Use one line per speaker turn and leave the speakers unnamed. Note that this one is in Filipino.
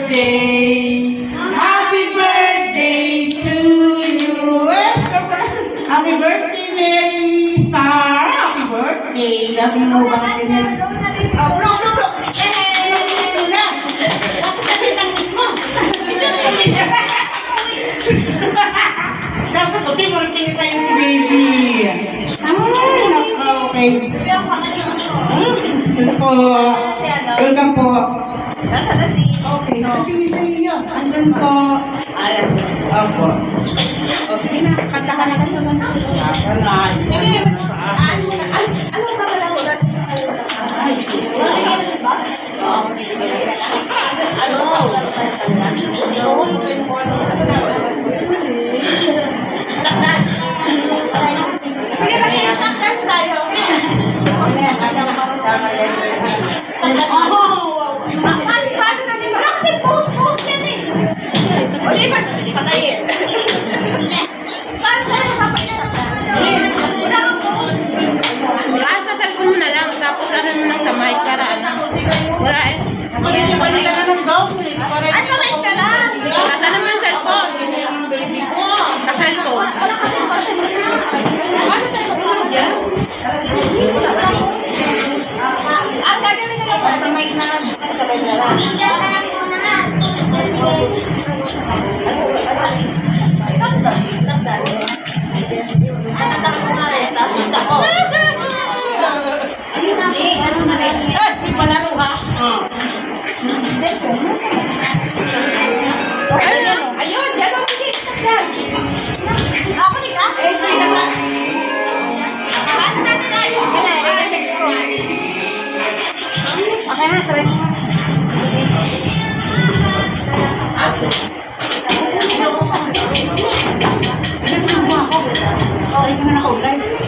birthday. Happy birthday to you. Happy birthday, Mary Star. Happy birthday. Labi mo ba ka din? Oh, bro. Tapos, okay, magtingin tayo si baby. Ay, naka, okay. Welcome po. Okay, nakatingin sa iyo. Andun po. Opo. Okay na, kanta ka na kayo. Kanta na.
Ano ka pala ko? Sige, mag-i-stop dance tayo. Paano na din? Kasi post yan eh. O di ba? Patayin. Paano tayo mapapagyan?
Kahit sa cellphone mo na lang, tapos ano mo lang sa mic para ano. Wala eh.
Balik ka na ng daw.
Ay, sa mic na lang.
Nasa naman yung cellphone. Sa cellphone.
Paano tayo mapapagyan? Ang gagawin na lang po sa mic na lang. Sa mic na lang.
Di palaro ha?
Ayun, gano'n, sige. Ako din ka?
Eh, di ka na.
Paano natin tayo?
I-text ko.
Okay na, correct.
Alam mo ako. Okay ka na naka-drive.